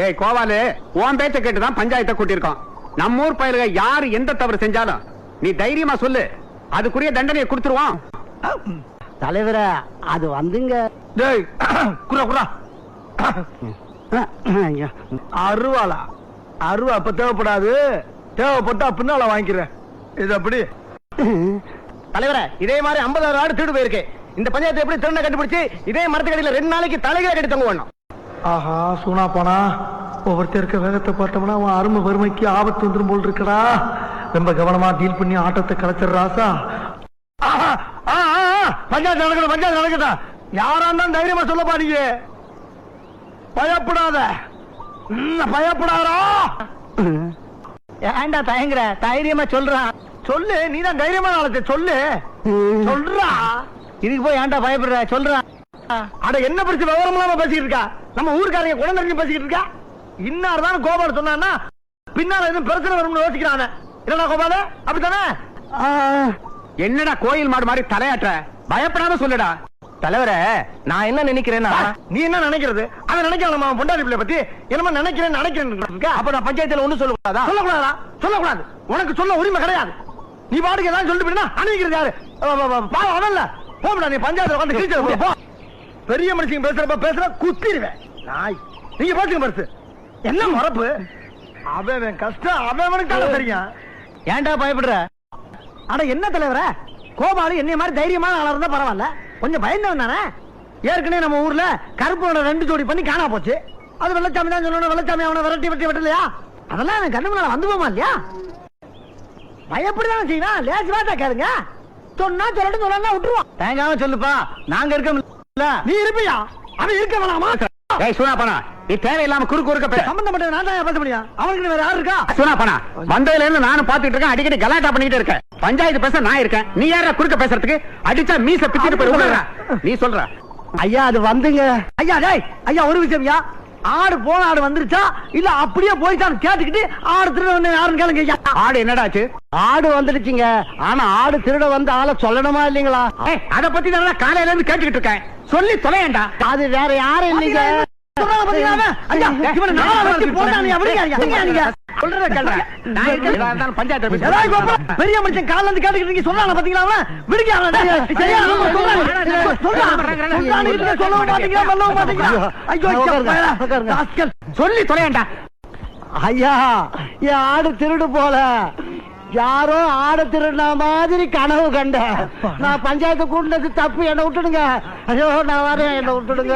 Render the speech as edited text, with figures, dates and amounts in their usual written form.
ஏய் கோவாலு, உன் பேச்ச கேட்டுதான் பஞ்சாயத்தை கூட்டியிருக்கோம். நம்ம ஊர் பயலுக யாரு எந்த தவறு செஞ்சாலும் நீ தைரியமா சொல்லு, அதுக்குரிய தண்டனையை கொடுத்துருவோம். தலைவர அது வந்துங்க. டேய் குறா குறா அருவாளா? அருவா அப்ப தேவைப்படாது, தேவைப்பட்டா பின்னால வாங்கிக்கிறேன். இது அப்படி தலைவர இதே மாதிரி 50,000 ஆடு திருடு போயிருக்கு. இந்த பஞ்சாயத்து எப்படி திருண்ண கண்டுபிடிச்சு இதே மரத்துக்கடியில 2 நாளைக்கு தலைகளை கட்டி தங்க வேணும். ஆஹா சூனா போனா ஒவ்வொருத்தர் இருக்க வேகத்தை பார்த்தோம்னா அவன் அருமை வறுமைக்கு ஆபத்து வந்துடும் போல் இருக்கடா. ரொம்ப கவனமா டீல் பண்ணி ஆட்டத்தை கலைச்சிடுறாசா. பஞ்சாயத்து நடக்கணும், பஞ்சாயத்து நடக்கட்டும். யாரா இருந்தாலும் தைரியமா சொல்லப்பா. நீங்க பயப்படாத, பயப்படாரா? ஏண்டா தயங்குற? தைரியமா சொல்றான். சொல்லு, நீதான் தைரியமா நாளத்தை சொல்லு. சொல்றா. இதுக்கு போய் ஏண்டா பயப்படுற? சொல்றான். அட என்ன பிரச்சனை விவரம் இல்லாம பேசிக்கிட்டு இருக்கா? நம்ம ஊருக்காரங்க குணம் தெரிஞ்சு பேசிக்கிட்டு இருக்கா. இன்னார்தான் கோபால் சொன்னா பின்னால எதுவும் பிரச்சனை வரும்னு யோசிக்கிறான. என்னடா கோபால, அப்படித்தானே? என்னடா கோயில் மாடு மாதிரி தலையாற்ற? பயப்படாம சொல்லுடா. தலைவர நான் என்ன நினைக்கிறேன்னா, நீ என்ன நினைக்கிறது? அவன் நினைக்கலாம் நம்ம பொண்டாடி பிள்ளை பத்தி என்னமா நினைக்கிறேன் நினைக்கிறேன். அப்ப நான் பஞ்சாயத்துல ஒண்ணு சொல்லக்கூடாதா? சொல்லக்கூடாதா? சொல்லக்கூடாது. உனக்கு சொல்ல உரிமை கிடையாது. நீ பாட்டுக்கு ஏதாவது சொல்லிட்டு போயிட்டா அணிவிக்கிறது யாரு? பாவம் அவன்ல. போடா நீ பஞ்சாயத்துல வந்து கிழிச்சு போ. பெரிய மனுஷங்க பேசுறப்ப பேசுற குத்திடுவேன் நாய். நீங்க பாத்துங்க பரிசு என்ன மறப்பு. அவன் கஷ்டம் அவனுக்கு தெரியும். ஏன்டா பயப்படுற? ஆனா என்ன தலைவர, கோபாலு என்னைய மாதிரி தைரியமான ஆளா இருந்தா பரவாயில்ல, கொஞ்சம் பயந்தவன் தானே. ஏற்கனவே நம்ம ஊர்ல கருப்போட 2 ஜோடி பண்ணி காணா போச்சு. அது வெள்ளச்சாமி தான் சொல்லணும். வெள்ளச்சாமி அவனை விரட்டி வெட்டி வெட்டலையா? அதெல்லாம் எனக்கு கண்ணு முன்னால வந்து போமா இல்லையா? பயப்படிதான் செய்யணும். லேசி வாட்டா கேளுங்க. சொன்னா சொல்லட்டும், சொல்லலாம் விட்டுருவான். தயங்காம சொல்லுப்பா, நாங்க இருக்கோம். நீ இருப்பியா? அவன் இருக்க வேணாமா? ஏய் சூனா பண்ணா, நீ தேவையில்லாம குறுக்க பேச. சம்பந்தப்பட்ட நான் தான் பேச முடியும். அவனுக்கு வேற யாரு இருக்கா? சூனா பண்ணா, வந்ததுல இருந்து நானும் பாத்துட்டு இருக்கேன். அடிக்கடி கலாட்டா பண்ணிட்டு இருக்கேன். பஞ்சாயத்து பேச நான் இருக்கேன். நீ யாரா குறுக்க பேசுறதுக்கு? அடிச்சா மீச பிச்சுட்டு போய் நீ சொல்ற. ஐயா அது வந்துங்க. ஐயா டேய் ஐயா, ஒரு விஷயம்யா. ஆடு போன ஆடு வந்துருச்சா இல்ல அப்படியே போயிட்டான்னு கேட்டுக்கிட்டு ஆடு திருட யாருன்னு கேளுங்க ஐயா. ஆடு என்னடாச்சு? ஆடு வந்துடுச்சுங்க. ஆனா ஆடு திருட வந்து ஆளை சொல்லணுமா இல்லீங்களா? அத பத்தி தான் காலையில இருந்து கேட்டுக்கிட்டு இருக்கேன். சொல்லி தொலையண்டா. அது வேற யாரும் இல்லைங்க. பெரிய மனுஷன் கால இருந்து கேட்டுக்கிட்டு சொல்றாங்க பாத்தீங்களா? சொல்லி தொலையண்டா. ஐயா என் ஆடு திருடு போல, யாரோ ஆடு திருடின மாதிரி கனவு கண்ட. நான் பஞ்சாயத்து கூட்டினது தப்பு, என்ன விட்டுடுங்க. ஐயோ நான் வரேன், என்ன விட்டுடுங்க.